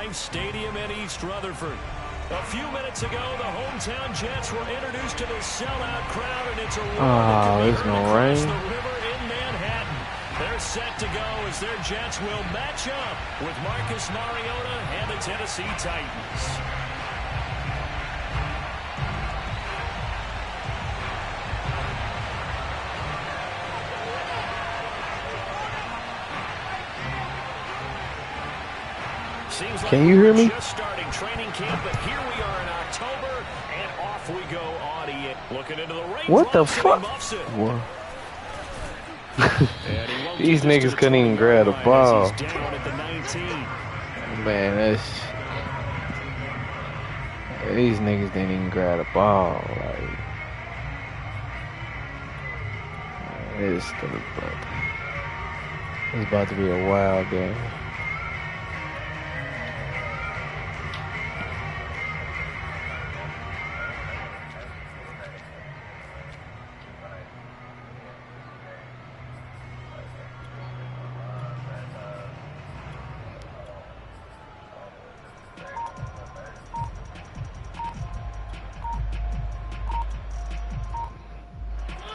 MetLife Stadium in East Rutherford. A few minutes ago, the hometown Jets were introduced to the sellout crowd, and it's a roar that can be heard across the river in Manhattan. They're set to go as their Jets will match up with Marcus Mariota and the Tennessee Titans. Can you hear me? Just starting training camp, but here we are in October, and off we go on EA. Looking into the rain. What the fuck? These niggas couldn't even grab the ball. Man, these niggas didn't even grab the ball. Like, it's about to be a wild game.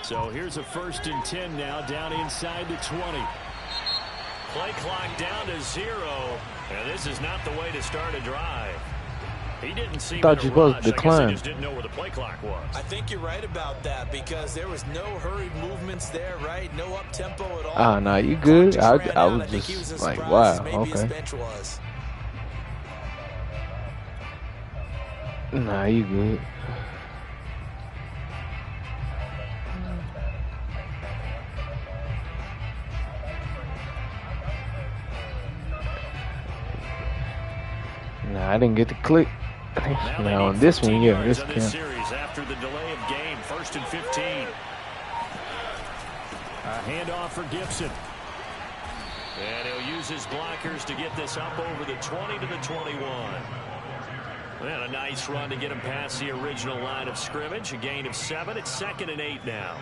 So here's a 1st and 10 now, down inside the 20. Play clock down to 0, and this is not the way to start a drive. He didn't seem to rush. Supposed to decline. He just didn't know where the play clock was. I think you're right about that because there was no hurried movements there, right? No up tempo at all. Ah, nah, you good? I was just like, wow, okay. Nah, you good. Nah, I didn't get the click. Now on this one, yeah, this can. Series after the delay of game, 1st and 15. A handoff for Gibson. And he'll use his blockers to get this up over the 20 to the 21. And a nice run to get him past the original line of scrimmage. A gain of 7. It's 2nd and 8 now.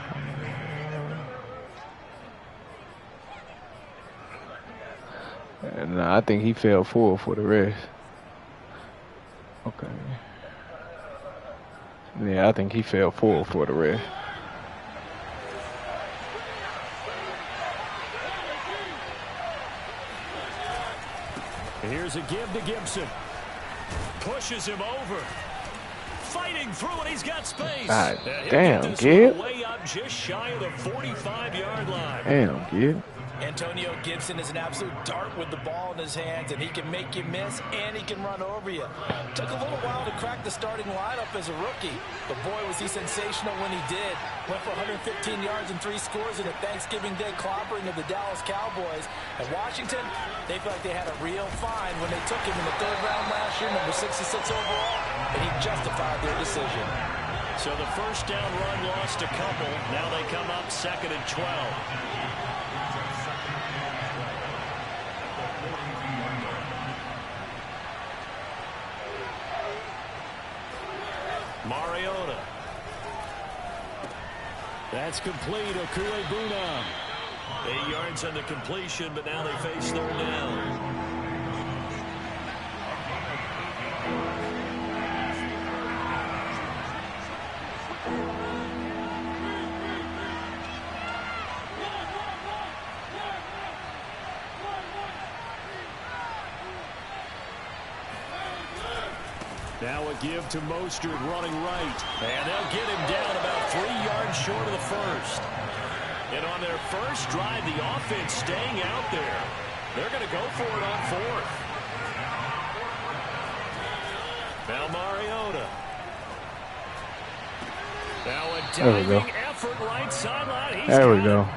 And I think he fell forward for the rest. Okay. Yeah, I think he fell forward for the rest. Here's a give to Gibson. Pushes him over. Fighting through, and he's got space. God damn, Gib. Way up just shy of the 45-yard line. Damn, Gib. Antonio Gibson is an absolute dart with the ball in his hands, and he can make you miss, and he can run over you. Took a little while to crack the starting lineup as a rookie, but boy, was he sensational when he did. Went for 115 yards and 3 scores in a Thanksgiving Day clobbering of the Dallas Cowboys. And Washington, they felt like they had a real find when they took him in the 3rd round last year, number 66 overall, and he justified their decision. So the first down run lost a couple. Now they come up 2nd and 12. Mariota. That's complete. Okuebuna. 8 yards on the completion, but now they face 3rd down. Now a give to Mostert running right. And they'll get him down about 3 yards short of the first. And on their first drive, the offense staying out there. They're going to go for it on 4th. Now Mariota. Now a diving effort right sideline. There we go.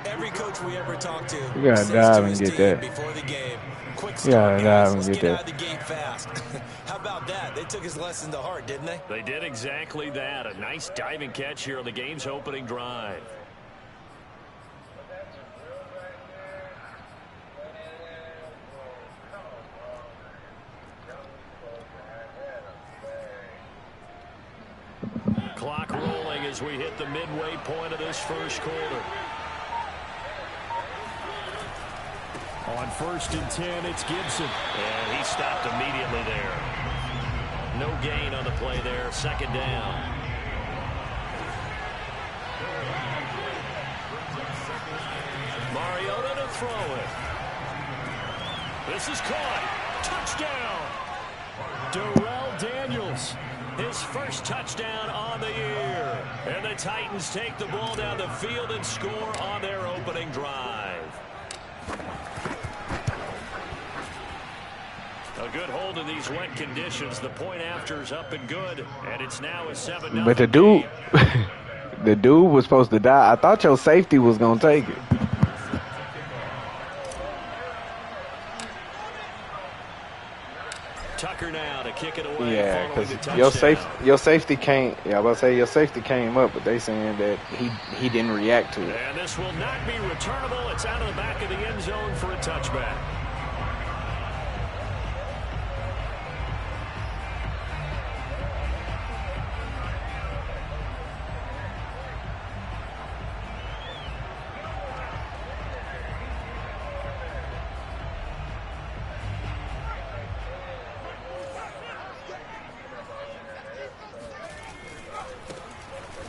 Every coach we ever talk to, you gotta dive and get that. Before the game. Quick you gotta dive and get that. Out of the gate fast. How about that? They took his lesson to heart, didn't they? They did exactly that. A nice diving catch here on the game's opening drive. Clock rolling as we hit the midway point of this first quarter. On 1st and 10, it's Gibson. And he stopped immediately there. No gain on the play there. 2nd down. Mariota to throw it. This is caught. Touchdown. Darrell Daniels. His first touchdown on the year. And the Titans take the ball down the field and score on their opening drive. A good hold in these wet conditions. The point after's up and good. And it's now a 7-0. But the dude, the dude was supposed to die. I thought your safety was going to take it. Tucker now to kick it away. Yeah, because your safety can't. Yeah, I was about to say your safety came up, but they saying that he didn't react to it. And this will not be returnable. It's out of the back of the end zone for a touchback.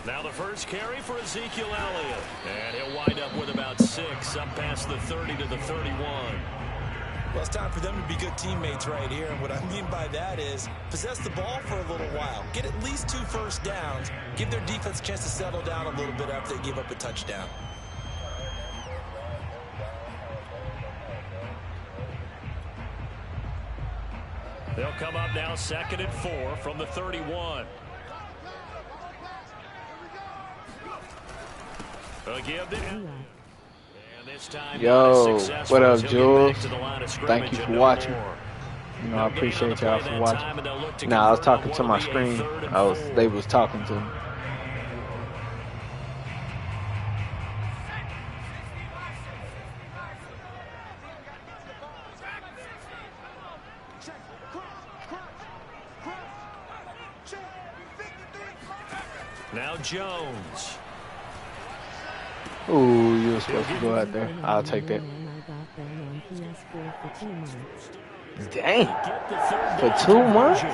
Now the first carry for Ezekiel Elliott. And he'll wind up with about 6, up past the 30 to the 31. Well, it's time for them to be good teammates right here. And what I mean by that is possess the ball for a little while. Get at least 2 first downs. Give their defense a chance to settle down a little bit after they give up a touchdown. They'll come up now 2nd and 4 from the 31. Yo, what up, Jules? Thank you for watching. You know, I appreciate y'all for watching. Nah, I was talking to my screen. They was talking to me. Now Jones. Ooh, you were supposed to go out there. I'll take that. Dang. For 2 months?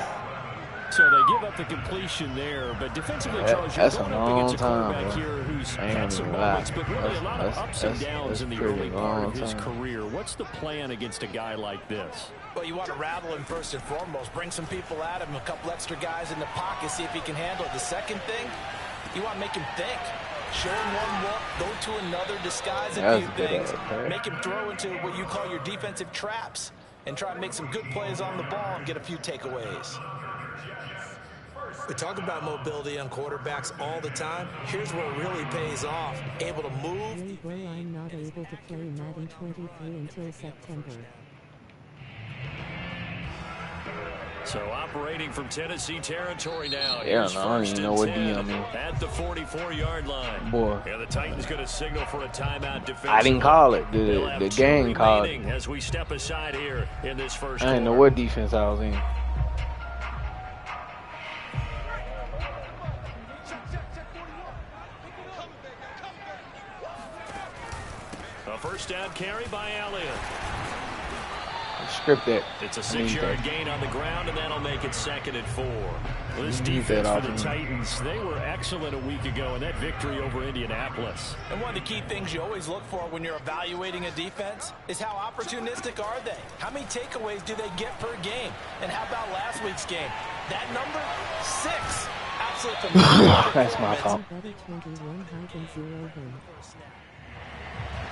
So they give up the completion there, but defensively, Charles, that's a long time, bro. Here who's had some moments, but really a lot of ups and downs in the early part of his career. What's the plan against a guy like this? Well, you want to rattle him first and foremost. Bring some people at him, a couple extra guys in the pocket, see if he can handle it. The second thing, you want to make him think. Show him one look, go to another, disguise a few things, make him throw into what you call your defensive traps, and try and make some good plays on the ball and get a few takeaways. We talk about mobility on quarterbacks all the time. Here's where it really pays off. Able to move. I'm not able to play Madden 23 until September. So operating from Tennessee territory now. Yeah, no, I don't even know what DM means. At the 44-yard line. Boy. Yeah, the Titans going to signal for a timeout defense. I didn't call it. The game called it. As we step aside here in this first I didn't know what defense I was in. A first down carry by Elliott. Script that. It's a 6-yard gain on the ground, and that'll make it 2nd and 4. Well, this defense for the Titans, they were excellent a week ago in that victory over Indianapolis. And one of the key things you always look for when you're evaluating a defense is how opportunistic are they? How many takeaways do they get per game? And how about last week's game? That number, 6. Absolutely phenomenal. That's my fault.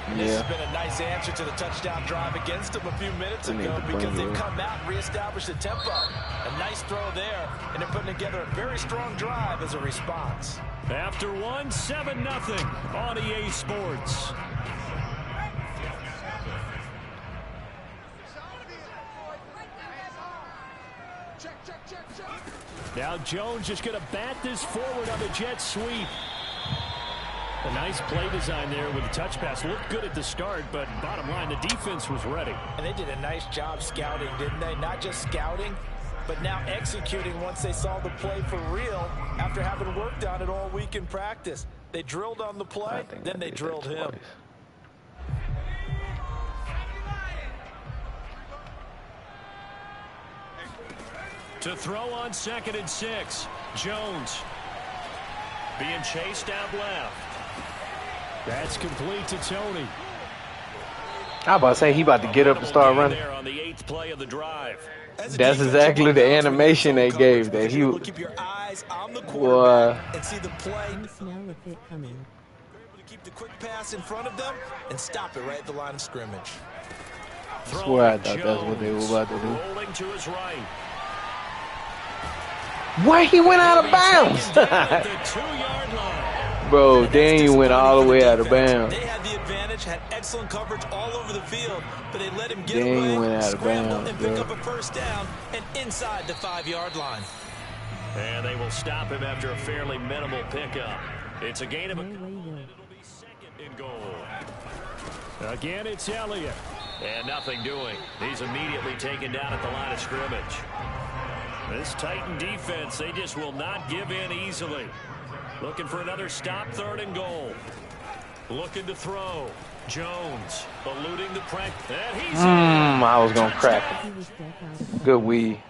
And this has been a nice answer to the touchdown drive against them a few minutes ago because they've come out and reestablished the tempo. A nice throw there, and they're putting together a very strong drive as a response. After 1, 7-0 on EA Sports. Now Jones just going to bat this forward on the jet sweep. A nice play design there with the touch pass. Looked good at the start, but bottom line, the defense was ready. And they did a nice job scouting, didn't they? Not just scouting, but now executing once they saw the play for real after having worked on it all week in practice. They drilled on the play, then they drilled him. To throw on 2nd and 6. Jones being chased out left. That's complete to Tony. I about to say he about to get up and start running. There on the 8th play of the drive. That's exactly the animation they gave. That he keep your eyes on the quarterback and see the play. Smell of it coming. Keep the quick pass in front of them and stop it right at the line of scrimmage. I swear I thought that's what they were about to do. Rolling to his right. Why he went out of bounds? Bro, Daniel went all the way out of bounds. They had the advantage, had excellent coverage all over the field, but they let him get Daniel away, went out of scramble, bounds, and pick bro. up a first down and inside the 5-yard line. And they will stop him after a fairly minimal pickup. It's a gain of a... In goal. Again, it's Elliott. And nothing doing. He's immediately taken down at the line of scrimmage. This Titan defense, they just will not give in easily. Looking for another stop, 3rd and goal. Looking to throw. Jones eluding the pressure. And he's I was going to crack him. Good weed.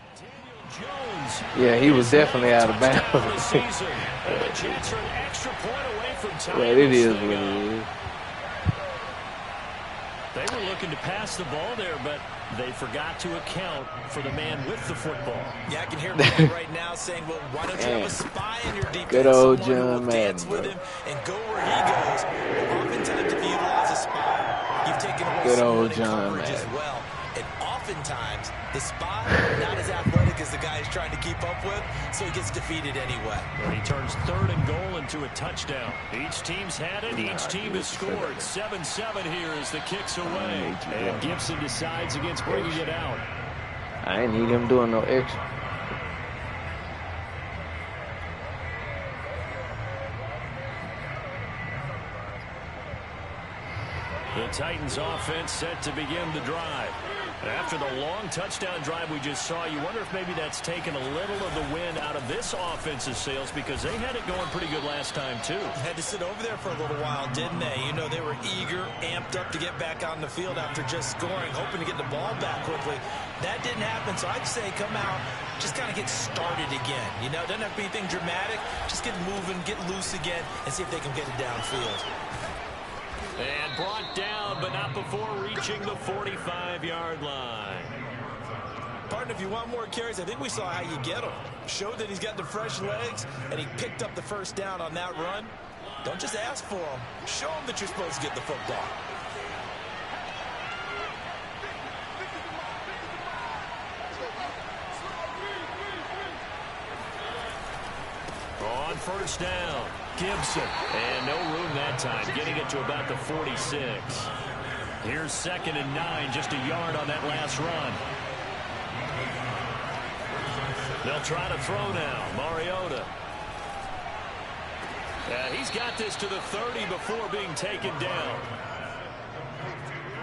Jones. Yeah, he was definitely out of bounds. And a chance for an extra point away from Titans. But it is what it is. They were looking to pass the ball there, but they forgot to account for the man with the football. Yeah, I can hear people right now saying, well, why don't you have a spy in your defense? Good old Someone who will John dance Madden, with him and go where he goes. Oftentimes, if you utilize a spy, you've taken away Good someone old in John coverage as Madden. well. And oftentimes, the spy, not as athletic as the guy he's trying to keep up with, so he gets defeated anyway. But he turns 3rd and goal into a touchdown. Each team's had it. Each team has scored. 7-7 here as the kick's away. And Gibson decides against bringing it out. I ain't need him doing no extra. The Titans offense set to begin the drive. After the long touchdown drive we just saw, you wonder if maybe that's taken a little of the wind out of this offense's sails because they had it going pretty good last time, too. Had to sit over there for a little while, didn't they? You know, they were eager, amped up to get back on the field after just scoring, hoping to get the ball back quickly. That didn't happen, so I'd say come out, just kind of get started again. You know, doesn't have to be anything dramatic. Just get moving, get loose again, and see if they can get it downfield. And brought down, but not before reaching the 45-yard line. Partner, if you want more carries, I think we saw how you get them. Showed that he's got the fresh legs, and he picked up the first down on that run. Don't just ask for them. Show them that you're supposed to get the football. On first down, Gibson. And no room that time, getting it to about the 46. Here's 2nd and 9, just a yard on that last run. They'll try to throw now. Mariota. He's got this to the 30 before being taken down.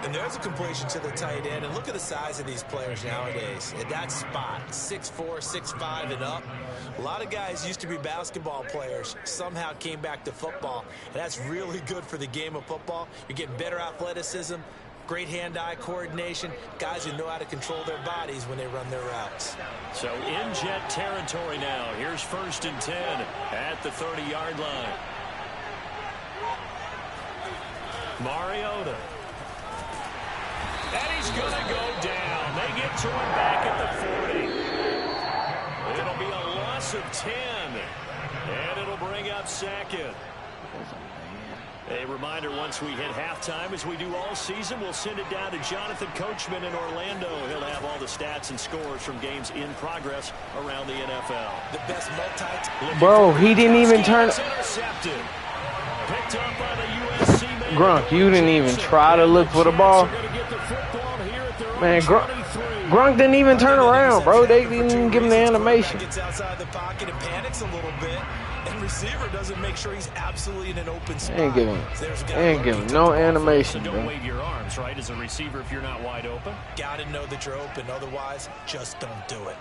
And there's a completion to the tight end. And look at the size of these players nowadays. At that spot, 6'4", 6'5", and up. A lot of guys used to be basketball players, somehow came back to football. And that's really good for the game of football. You're getting better athleticism, great hand-eye coordination, guys who know how to control their bodies when they run their routes. So in jet territory now. Here's 1st and 10 at the 30-yard line. Mariota. And he's going to go down. They get to him back at the 40. It'll be a loss of 10. And it'll bring up 2nd. A reminder, once we hit halftime, as we do all season, we'll send it down to Jonathan Coachman in Orlando. He'll have all the stats and scores from games in progress around the NFL. The best Bro, he didn't even turn. Intercepted. Picked up by the USC man. Grunk, you didn't even try to look for the ball. Man, Grunk didn't even turn around, bro. They didn't even give him the animation. Gets outside the pocket and panics a little bit, and receiver doesn't make sure he's absolutely in an open spot. Ain't giving no animation, So bro. don't wave your arms, right, as a receiver if you're not wide open. Gotta know that you're open, otherwise, just don't do it.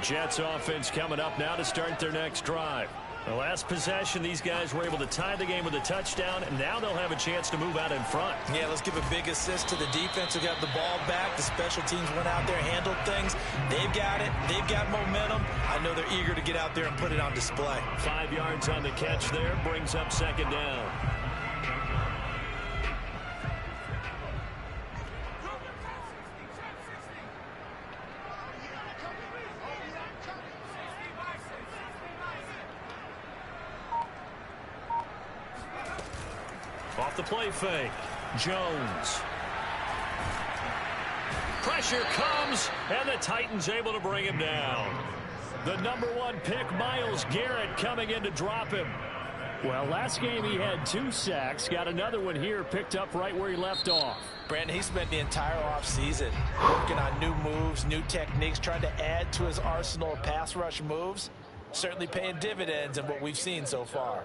Jets offense coming up now to start their next drive. The last possession, these guys were able to tie the game with a touchdown, and now they'll have a chance to move out in front. Yeah, let's give a big assist to the defense who got the ball back. The special teams went out there, handled things. They've got it. They've got momentum. I know they're eager to get out there and put it on display. 5 yards on the catch there, brings up second down. Off the play fake, Jones. Pressure comes, and the Titans able to bring him down. The #1 pick, Myles Garrett, coming in to drop him. Well, last game he had 2 sacks. Got another one here, picked up right where he left off. Brandon, he spent the entire offseason working on new moves, new techniques, trying to add to his arsenal of pass rush moves. Certainly paying dividends in what we've seen so far.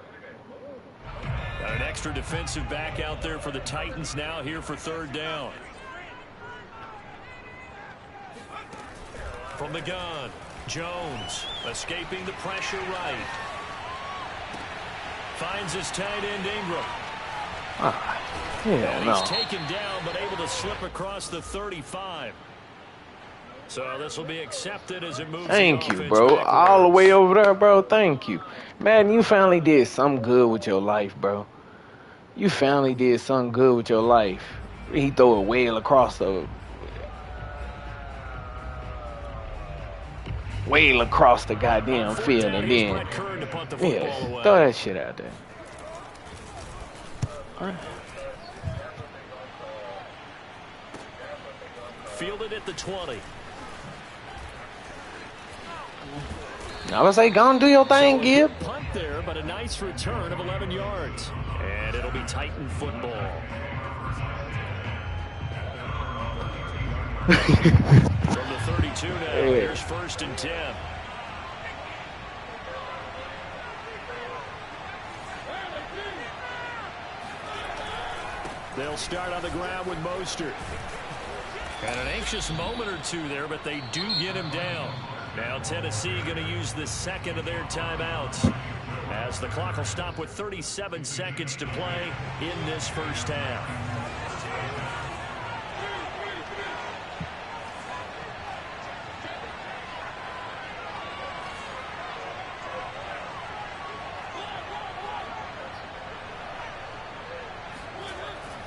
Got an extra defensive back out there for the Titans now here for third down. From the gun, Jones escaping the pressure right. Finds his tight end Ingram. He's taken down but able to slip across the 35. So this will be accepted as it moves. Thank you, bro. All the way over there, bro. Thank you. Man, you finally did something good with your life, bro. You finally did something good with your life. He throw a whale across the goddamn field, and then throw that shit out there. All right. Fielded at the 20. I was like, go and do your thing, Gib. Punt there, but a nice return of 11 yards. And it'll be Titan football. From the 32 now, here's 1st and 10. They'll start on the ground with Mostert. Got an anxious moment or two there, but they do get him down. Now Tennessee going to use the second of their timeouts, as the clock will stop with 37 seconds to play in this first half.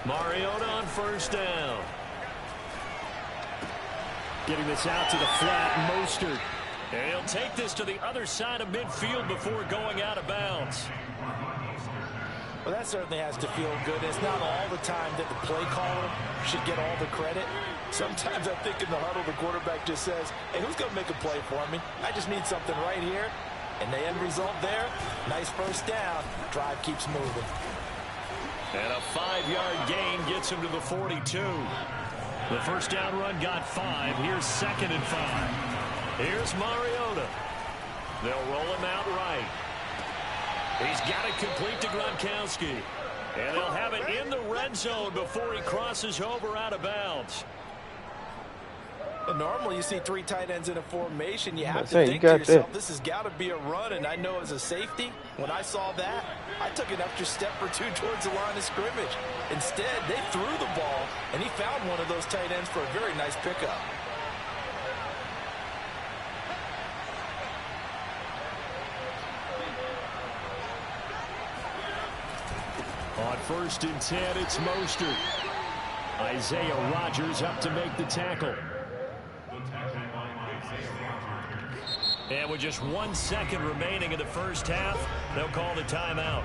Mariota on 1st down. Getting this out to the flat, Mostert. And he'll take this to the other side of midfield before going out of bounds. Well, that certainly has to feel good. It's not all the time that the play caller should get all the credit. Sometimes I think in the huddle, the quarterback just says, hey, who's going to make a play for me? I just need something right here. And the end result there, nice 1st down. Drive keeps moving. And a 5-yard gain gets him to the 42. The 1st down run got 5. Here's 2nd and 5. Here's Mariota. They'll roll him out right. He's got it complete to Gronkowski. And they'll have it in the red zone before he crosses over out of bounds. Well, normally you see 3 tight ends in a formation. You have to think to yourself, this has got to be a run. And I know as a safety, when I saw that, I took an extra step or 2 towards the line of scrimmage. Instead, they threw the ball, and he found one of those tight ends for a very nice pickup. On 1st and 10, it's Mostert. Isaiah Rodgers up to make the tackle. And with just 1 second remaining in the first half, they'll call the timeout.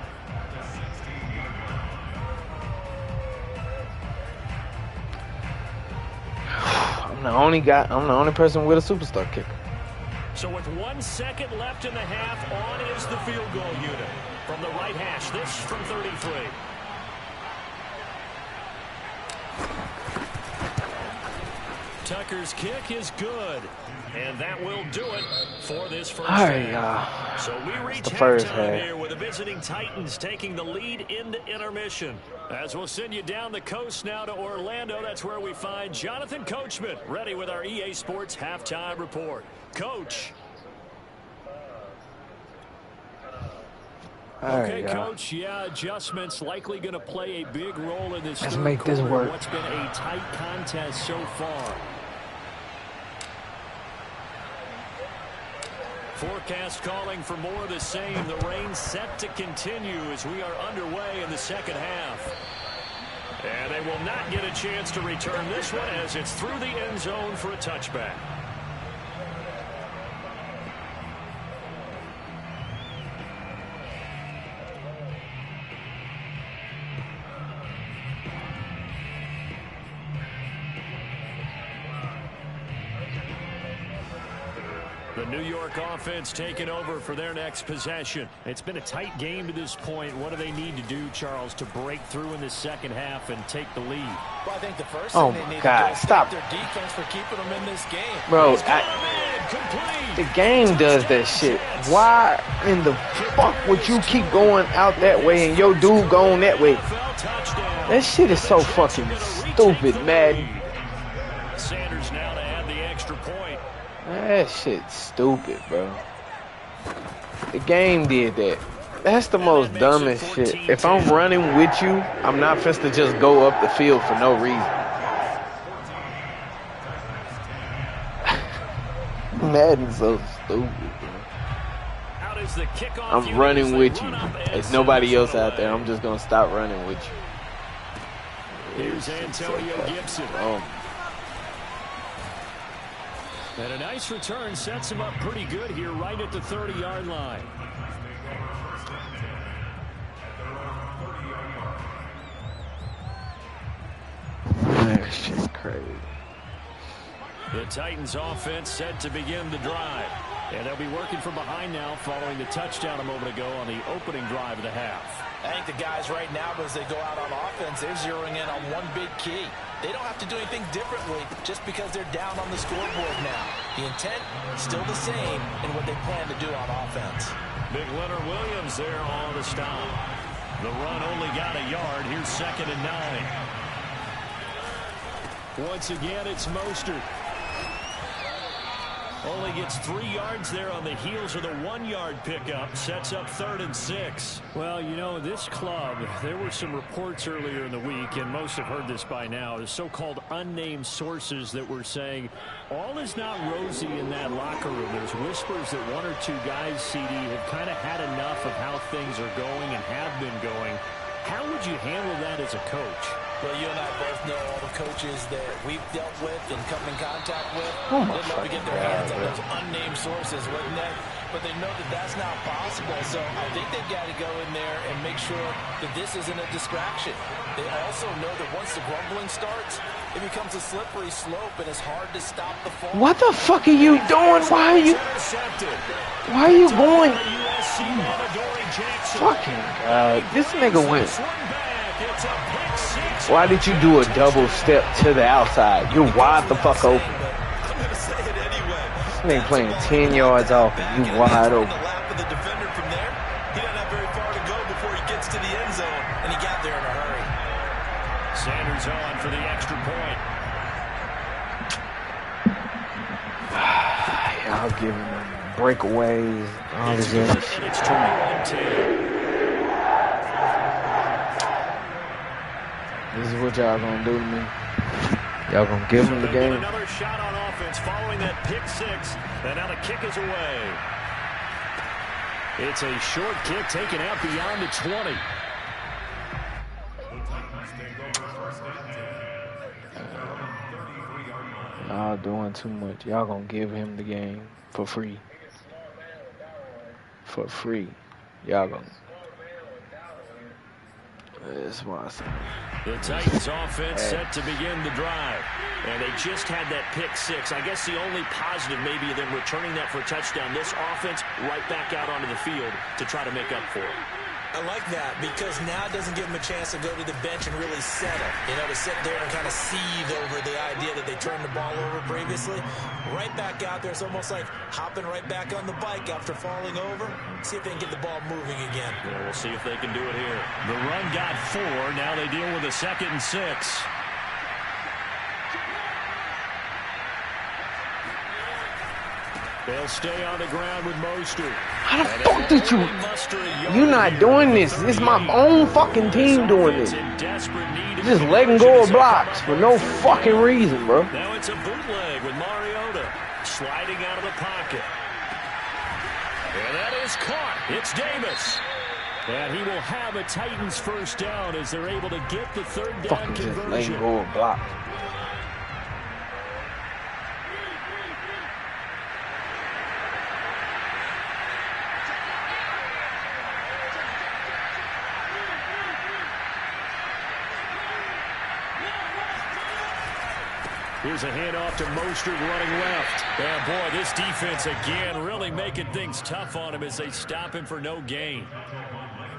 I'm the only person with a superstar kicker. So with 1 second left in the half, on is the field goal unit. From the right hash, this from 33. Tucker's kick is good. And that will do it for this first half. So we reach halftime here with the visiting Titans taking the lead into intermission. As we'll send you down the coast now to Orlando, that's where we find Jonathan Coachman ready with our EA Sports halftime report. Coach. Okay, Coach, yeah, adjustments likely going to play a big role in this Let's make this work. What's been a tight contest so far. Forecast calling for more of the same. The rain set to continue as we are underway in the second half. And they will not get a chance to return this one as it's through the end zone for a touchback. The New York offense taking over for their next possession. It's been a tight game to this point. What do they need to do, Charles, to break through in the second half and take the lead? Well, I think the first thing they need to do is stop their defense for keeping them in this game. Bro, the game does that shit. Why in the fuck would you keep going out that way and your dude going that way? That shit is so fucking stupid, Madden. Sanders now to add the extra point. That shit's stupid, bro. The game did that. That's the most dumbest shit. If I'm running with you, I'm not supposed to just go up the field for no reason. Madden's so stupid, bro. I'm running with you. There's nobody else out there. I'm just gonna stop running with you. Here's Antonio Gibson. Oh. And a nice return sets him up pretty good here right at the 30-yard line. That shit's crazy. The Titans offense set to begin the drive. And they'll be working from behind now following the touchdown a moment ago on the opening drive of the half. I think the guys right now, as they go out on offense, they're zeroing in on one big key. They don't have to do anything differently just because they're down on the scoreboard now. The intent still the same in what they plan to do on offense. Big Leonard Williams there on the stop. The run only got a yard. Here's 2nd and 9. Once again, it's Mostert. Only gets 3 yards there on the heels of the 1-yard pickup. Sets up 3rd and 6. Well, you know, this club, there were some reports earlier in the week, and most have heard this by now, the so-called unnamed sources that were saying all is not rosy in that locker room. There's whispers that 1 or 2 guys, CD, have kind of had enough of how things are going and have been going. How would you handle that as a coach? Well, you and I both know all the coaches that we've dealt with and come in contact with. Oh my They'd love to get their hands on those unnamed sources, wouldn't they? But they know that that's not possible. So I think they've got to go in there and make sure that this isn't a distraction. They also know that once the grumbling starts, it becomes a slippery slope and it's hard to stop the fall. What the fuck are you doing? Why are you going? Fucking God. This nigga went. Why did you do a double step to the outside? You're wide the fuck open. This nigga playing 10 yards off and you wide open. He doesn't have very far to go before he gets to the end zone, and he got there in a hurry. Sanders on for the extra point. Y'all giving them breakaways. All this other shit. It's 21-10. This is what y'all gonna do to me. Y'all gonna give him the game. Another shot on offense following that pick 6. And now the kick is away. It's a short kick taken out beyond the 20. Y'all doing too much. Y'all gonna give him the game for free. For free. Y'all gonna. That's why I said. The Titans offense set to begin the drive. And they just had that pick 6. I guess the only positive maybe of them returning that for a touchdown. This offense right back out onto the field to try to make up for it. I like that because now it doesn't give them a chance to go to the bench and really settle. You know, to sit there and kind of seethe over the idea that they turned the ball over previously. Right back out there. It's almost like hopping right back on the bike after falling over. See if they can get the ball moving again. Yeah, we'll see if they can do it here. The run got 4. Now they deal with a 2nd and 6. They'll stay on the ground with Mostert. How the fuck did you? You're not doing this. It's my own fucking team doing this. Just letting go of blocks for no fucking reason, bro. Now it's a bootleg with Mariota sliding out of the pocket. And that is caught. It's Davis. And he will have a Titans first down as they're able to get the third down fucking conversion. Just letting go of blocks. Here's a handoff to Mostert running left. And boy, this defense again really making things tough on him as they stop him for no gain.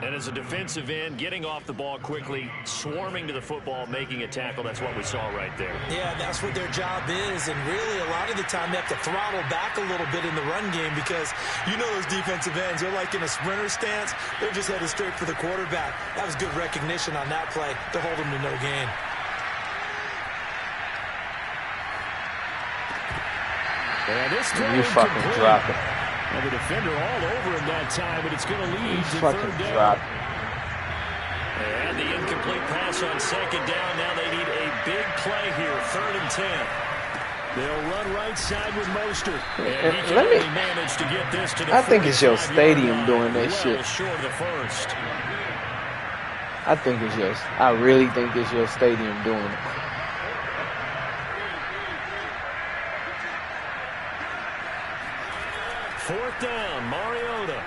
And as a defensive end, getting off the ball quickly, swarming to the football, making a tackle, that's what we saw right there. Yeah, that's what their job is. And really, a lot of the time, they have to throttle back a little bit in the run game because you know those defensive ends, they're like in a sprinter stance. They're just headed straight for the quarterback. That was good recognition on that play to hold him to no gain. And this you fucking drop it. And the defender all over him that time, but it's going to lead to fucking third down. drop. And the incomplete pass on second down. Now they need a big play here, 3rd and 10. They'll run right side with Mostert. And he can only manage to get this to the I think it's your stadium doing that shit. Short of the first. I really think it's your stadium doing it. Fourth down, Mariota.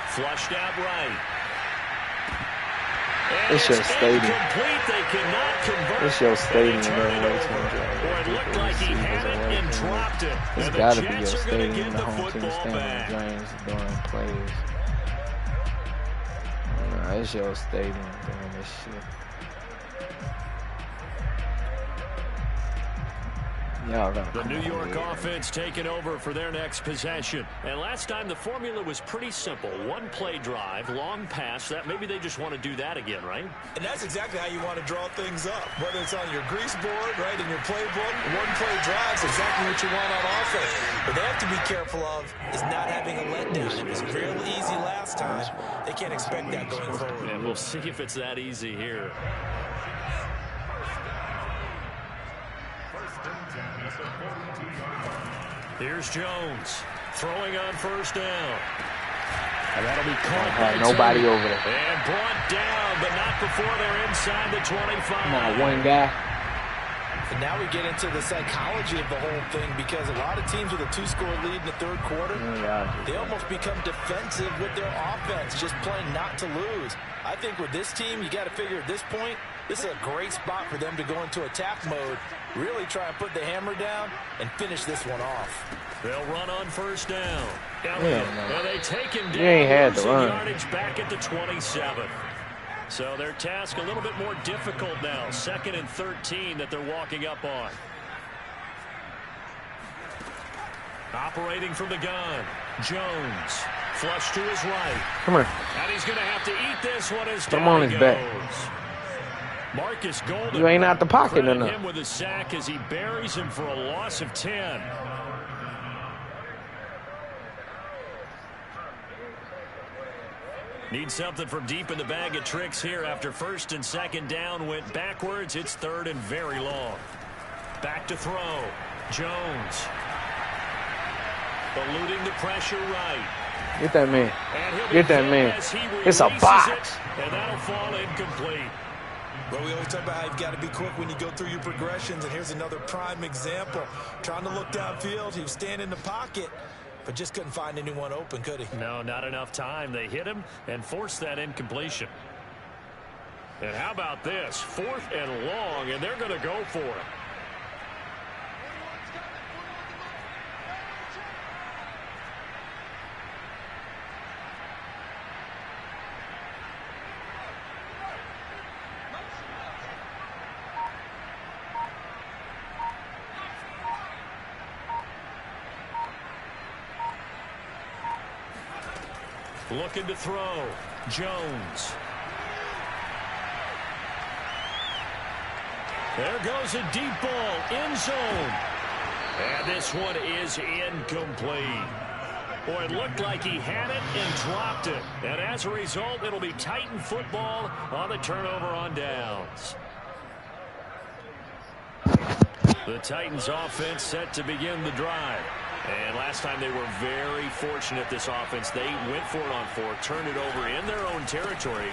Flushed out right. And it's your stadium. They cannot convert. It's your stadium. It looked like he had it and dropped it. It's got to be your stadium. The home team standing Giants doing plays. It's your stadium doing this shit. The New York offense taking over for their next possession. And last time the formula was pretty simple. One play drive, long pass. That maybe they just want to do that again, right? And that's exactly how you want to draw things up. Whether it's on your grease board, right, in your playbook, one play drive is exactly what you want on offense. What they have to be careful of is not having a letdown. It was real easy last time. They can't expect that going forward. And we'll see if it's that easy here. Here's Jones throwing on first down. And that'll be caught. Nobody over there. And brought down, but not before they're inside the 25. Not one guy. And now we get into the psychology of the whole thing because a lot of teams with a 2-score lead in the third quarter, they almost become defensive with their offense, just playing not to lose. I think with this team, you got to figure at this point, this is a great spot for them to go into attack mode, really try and put the hammer down and finish this one off. They'll run on first down. And they take him down. You ain't had to run. Yardage back at the 27. So their task a little bit more difficult now. 2nd and 13 that they're walking up on. Operating from the gun. Jones. Flush to his right. Come on. And he's going to have to eat this one as I'm on his back. Marcus Golden. You ain't out the pocket enough. Him with a sack as he buries him for a loss of 10. Need something from deep in the bag of tricks here after 1st and 2nd down went backwards. It's 3rd and very long. Back to throw. Jones. Eluding the pressure right. Get that man. Get that man. It's a box. And that'll fall incomplete. Well, we always talk about how you've got to be quick when you go through your progressions, and here's another prime example. Trying to look downfield, he was standing in the pocket, but just couldn't find anyone open, could he? No, not enough time. They hit him and forced that incompletion. And how about this? 4th and long, and they're going to go for it. Looking to throw. Jones. There goes a deep ball. End zone. And this one is incomplete. Boy, it looked like he had it and dropped it. And as a result, it'll be Titan football on the turnover on downs. The Titans offense set to begin the drive. And last time they were very fortunate, this offense. They went for it on 4, turned it over in their own territory.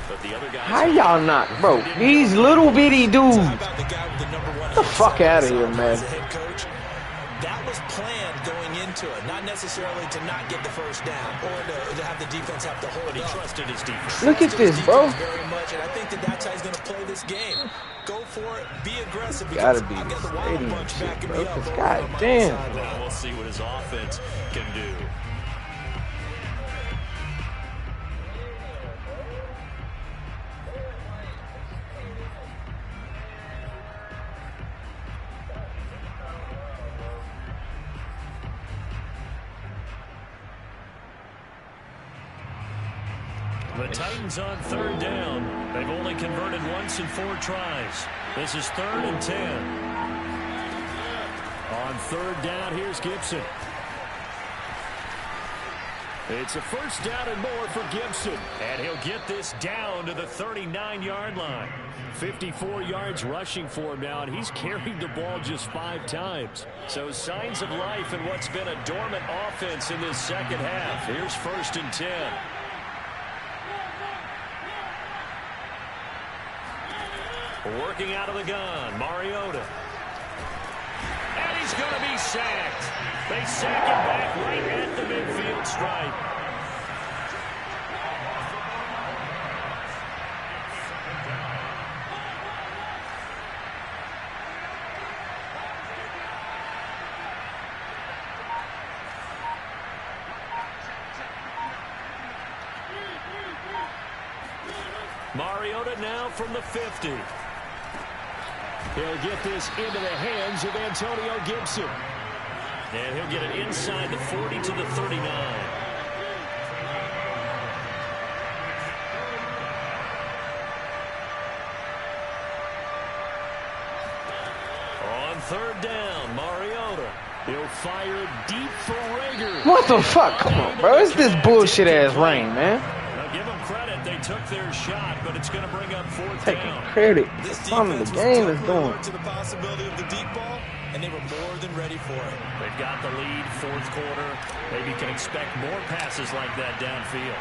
But the other guys... How y'all not? Bro, these little bitty dudes. Get the fuck out of here, man. That was planned going into it, not necessarily to not get the first down or to have the defense have to hold it. He trusted his defense. Look at this, bro. Very much, and I think that's how he's going to play this game. Go for it, be aggressive. Gotta be stadium shit, bro. Cause goddamn. Now we'll see what his offense can do. The Titans on 3rd down. They've only converted once in 4 tries. This is 3rd and 10. On 3rd down, here's Gibson. It's a first down and more for Gibson. And he'll get this down to the 39-yard line. 54 yards rushing for him now, and he's carried the ball just 5 times. So signs of life in what's been a dormant offense in this second half. Here's 1st and 10. Working out of the gun, Mariota. And he's going to be sacked. They sack him back right at the midfield stripe. Mariota now from the 50. He'll get this into the hands of Antonio Gibson. And he'll get it inside the 40 to the 39. On 3rd down, Mariota. He'll fire deep for Rager. What the fuck? Come on, bro. It's this bullshit ass rain, man. Now give them credit. They took their shot, but it's going to bring up 4th Taking down. credit. Some of the game is doing. To the possibility of the deep ball, and they were more than ready for it. They've got the lead, 4th quarter. Maybe can expect more passes like that downfield.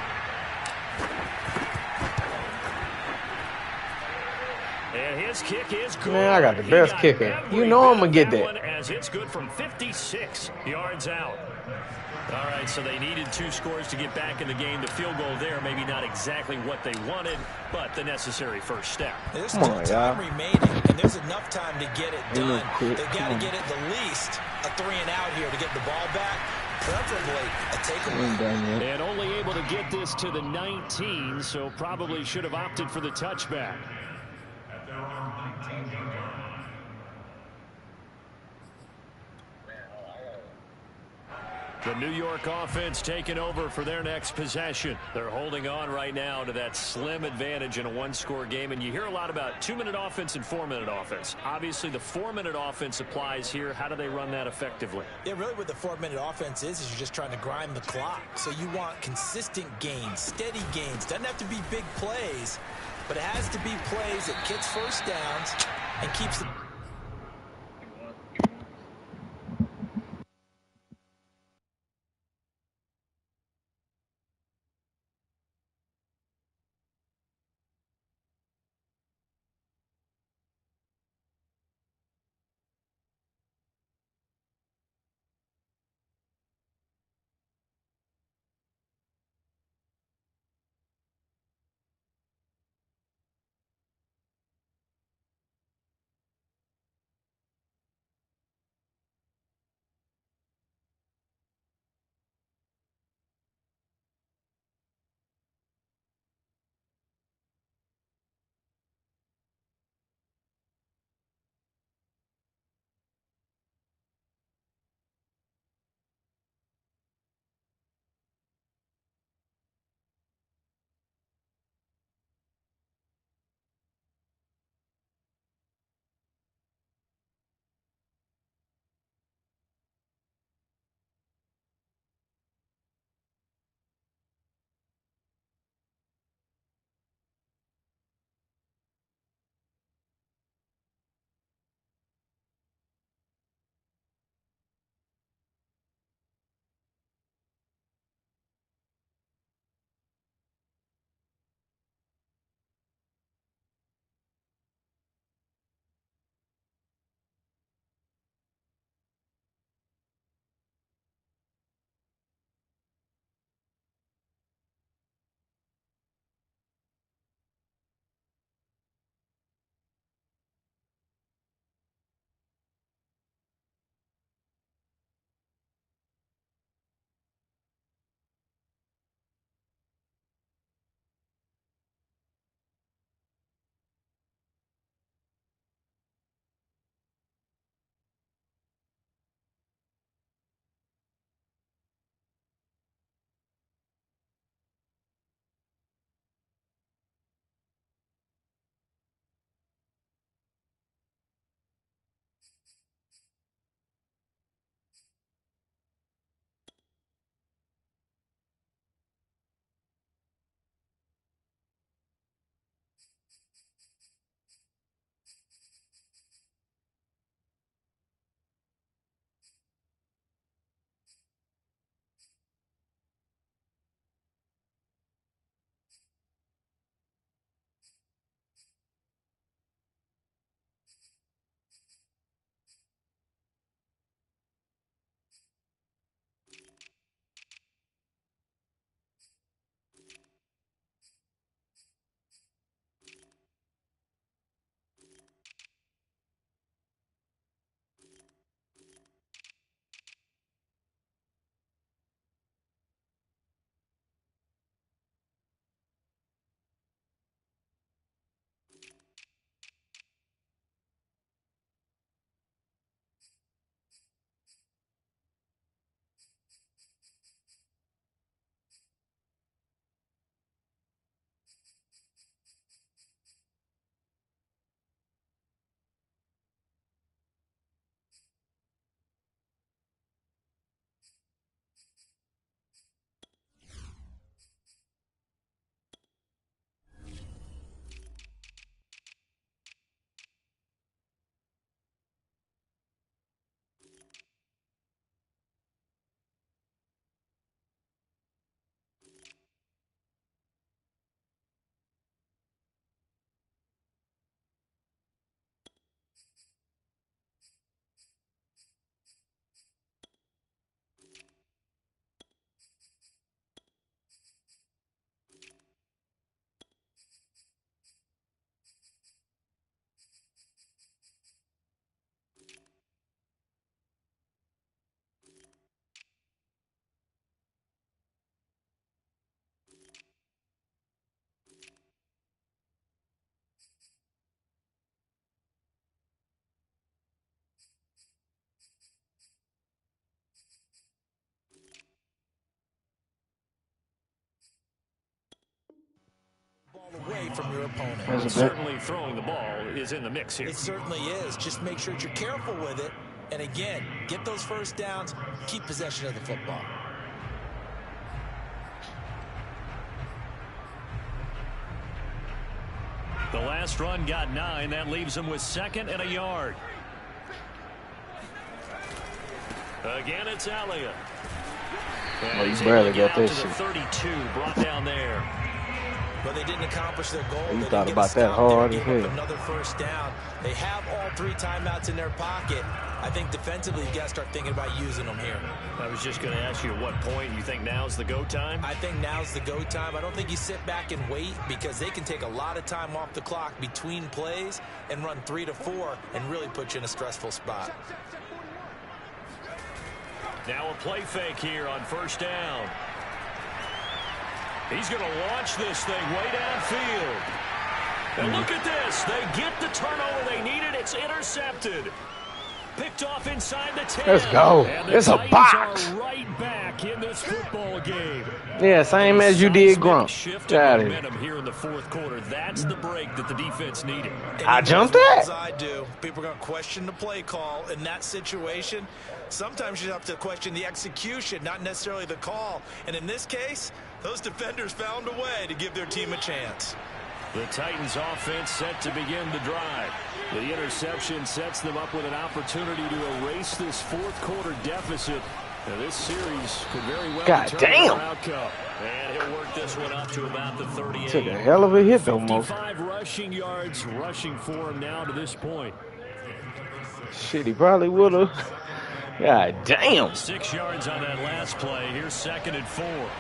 And his kick is good. Man, I got the best kicker. You know I'm going to get that. As it's good from 56 yards out. All right, so they needed 2 scores to get back in the game. The field goal there, maybe not exactly what they wanted, but the necessary first step. There's still time remaining, and there's enough time to get it done. They've got to get it the least a 3 and out here to get the ball back, preferably a takeaway. And only able to get this to the 19, so probably should have opted for the touchback. The New York offense taking over for their next possession. They're holding on right now to that slim advantage in a 1-score game. And you hear a lot about 2-minute offense and 4-minute offense. Obviously, the 4-minute offense applies here. How do they run that effectively? Yeah, really what the 4-minute offense is you're just trying to grind the clock. So you want consistent gains, steady gains. Doesn't have to be big plays, but it has to be plays that gets first downs and keeps the from your opponent. And certainly throwing the ball is in the mix here. It certainly is. Just make sure that you're careful with it. And again, get those first downs, keep possession of the football. The last run got 9. That leaves him with 2nd and a yard. Again, it's Elliott. Well, you barely got this shit. 32 brought down there. But they didn't accomplish their goal. You thought about that hard as hell. Another first down. They have all 3 timeouts in their pocket. I think defensively, you got to start thinking about using them here. I was just going to ask you at what point you think now's the go time? I think now's the go time. I don't think you sit back and wait because they can take a lot of time off the clock between plays and run 3 to 4 and really put you in a stressful spot. Now a play fake here on first down. He's going to launch this thing way downfield. And look at this. They get the turnover they needed. It's intercepted. Picked off inside the 10. Let's go. It's a box. Are right back in this football game. Yeah, same as you did, Grump. Got it. Momentum here in the fourth quarter. That's the break that the defense needed. I jumped that. I do. People are going to question the play call in that situation. Sometimes you have to question the execution, not necessarily the call. And in this case, those defenders found a way to give their team a chance. The Titans offense set to begin the drive. The interception sets them up with an opportunity to erase this fourth quarter deficit. Now, this series could very well determine their outcome. And he'll work this one up to about the 38. Took a hell of a hit, though, Mo. 55 rushing yards rushing for him now to this point. Shit, he probably would have. God damn. 6 yards on that last play. Here's 2nd and 4.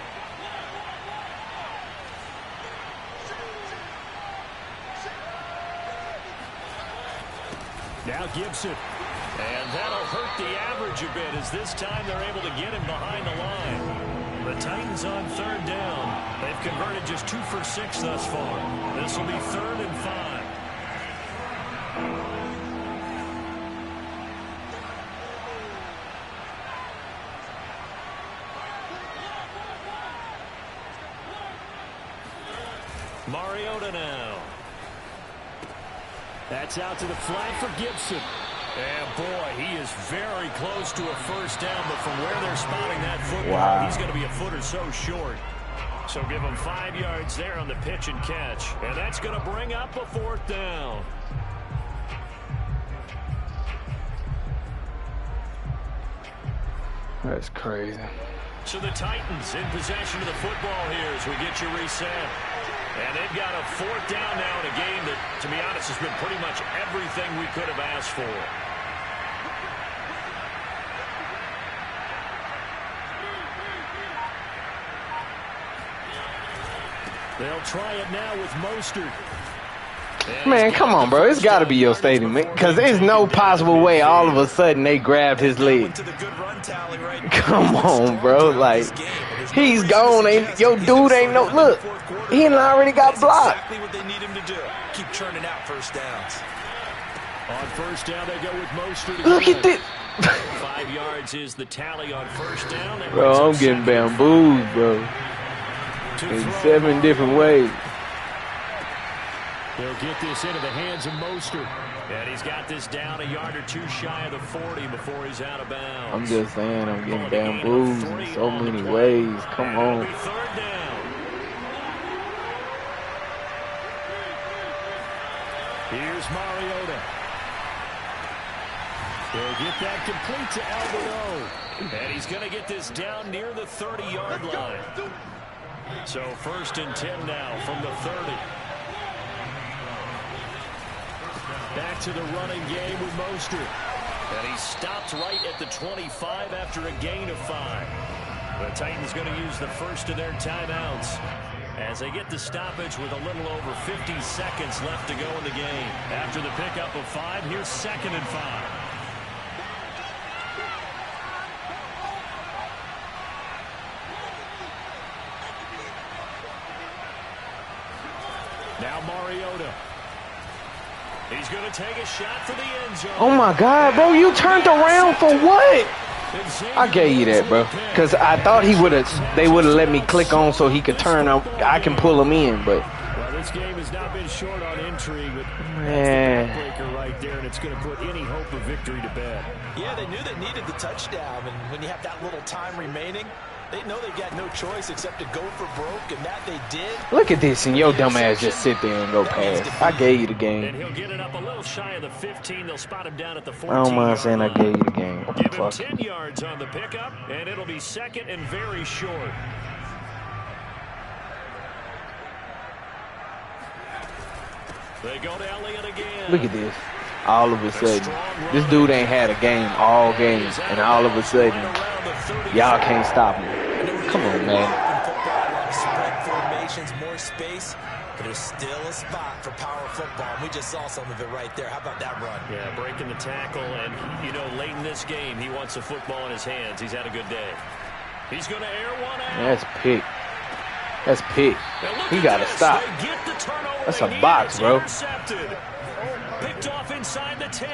Now Gibson. And that'll hurt the average a bit as this time they're able to get him behind the line. The Titans on 3rd down. They've converted just 2 for 6 thus far. This will be 3rd and 5. Mariota now. That's out to the flat for Gibson. And boy, he is very close to a first down, but from where they're spotting that football, he's going to be a foot or so short. So give him 5 yards there on the pitch and catch. And that's going to bring up a 4th down. That's crazy. So the Titans in possession of the football here as we get you reset. And they've got a 4th down now in a game that, to be honest, has been pretty much everything we could have asked for. They'll try it now with Mostert. Man, come on, bro. It's got to be your stadium, because there's no possible way all of a sudden they grabbed his leg. Come on, bro. Like, he's gone. Your dude ain't no... Look, he already got blocked. Exactly what they need him to do. Keep churning out first downs. On first down, they go with Mostert. Look at this. 5 yards is the tally on first down. Bro, I'm getting bamboozed, bro. In 7 different ways. They'll get this into the hands of Mostert. And he's got this down a yard or 2 shy of the 40 before he's out of bounds. I'm just saying, I'm getting bamboozed in so many ways. Come on. 3rd down. Here's Mariota. They'll get that complete to Alvarado. And he's going to get this down near the 30-yard line. So 1st and 10 now from the 30. Back to the running game with Mostert. And he stopped right at the 25 after a gain of 5. The Titans going to use the first of their timeouts as they get the stoppage with a little over 50 seconds left to go in the game. After the pickup of 5, here's 2nd and 5. Now Mariota. He's going to take a shot for the end zone. Oh, my God, bro. You turned around for what? I gave you that, bro. Because I thought they would have let me click on so he could turn. I can pull him in, but This game has not been short on intrigue, but man, that's the backbreaker right there, and it's going to put any hope of victory to bed. Yeah, they knew they needed the touchdown, and when you have that little time remaining, they know they've got no choice except to go for broke, and that they did. Look at this, and your dumb ass just sit there and go pass. I gave you the game. And he'll get it up a little shy of the 15. They'll spot him down at the 14. I don't mind saying I gave you the game. Give him Fuck. 10 yards on the pickup, and it'll be second and very short. They go to Elliott again. Look at this. All of a sudden, this dude ain't had a game all game, and all of a sudden, y'all can't stop him. Come on, man. Spread formations, more space, but there's still a spot for power football. We just saw some of it right there. How about that run? Yeah, breaking the tackle, and, you know, late in this game, he wants the football in his hands. He's had a good day. He's going to air one out. That's pick. That's pick. He got to stop. That's a box, bro. Picked off inside the 10.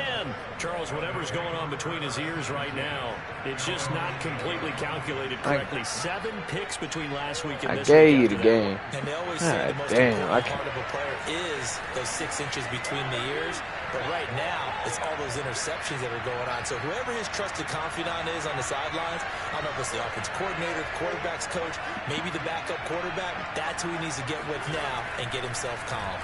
Charles, whatever's going on between his ears right now, it's just not completely calculated correctly. 7 picks between last week and this week. I gave you the game. And they always say the most important part of a player is those 6 inches between the ears. But right now, it's all those interceptions that are going on. So whoever his trusted confidant is on the sidelines, I don't know if it's the offense coordinator, quarterback's coach, maybe the backup quarterback, that's who he needs to get with now and get himself calm.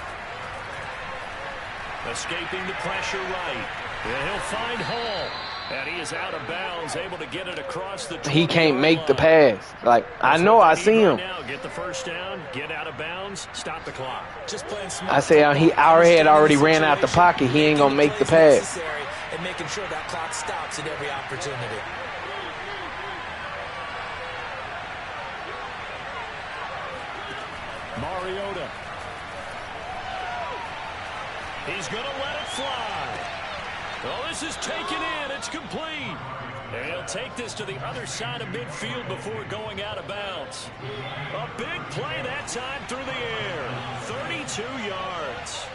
Escaping the pressure right. And he'll find Hall. And he is out of bounds, able to get it across the. He can't make the pass. Like, I know I see him. Now, get the first down, get out of bounds, stop the clock. Just playing smart. I say he already ran out the pocket. He ain't gonna make the pass. And making sure that clock stops at every opportunity. Mariota. He's going to let it fly. Well, this is taken in. It's complete. And he'll take this to the other side of midfield before going out of bounds. A big play that time through the air. 32 yards.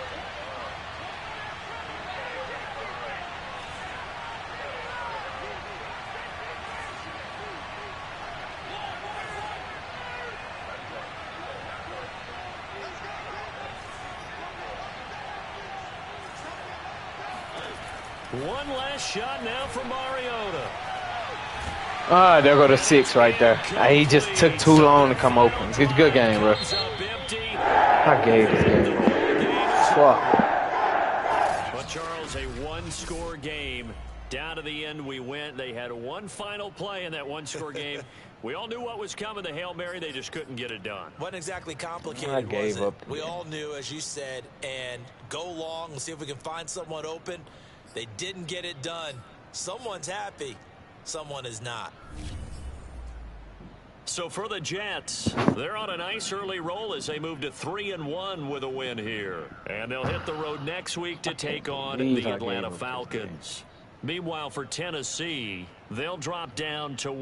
One last shot now for Mariota. Ah, there go the 6 right there. He just took too long to come open. It's a good game, bro. I gave this game. Fuck. But Charles, a one-score game. Down to the end we went. They had one final play in that one-score game. We all knew what was coming, the Hail Mary. They just couldn't get it done. Wasn't exactly complicated, I gave was it? up. We all knew, as you said, and go long and see if we can find someone open. They didn't get it done. Someone's happy. Someone is not. So for the Jets, they're on a nice early roll as they move to 3-1 with a win here. And they'll hit the road next week to take on the Atlanta Falcons. Meanwhile, for Tennessee, they'll drop down to 1.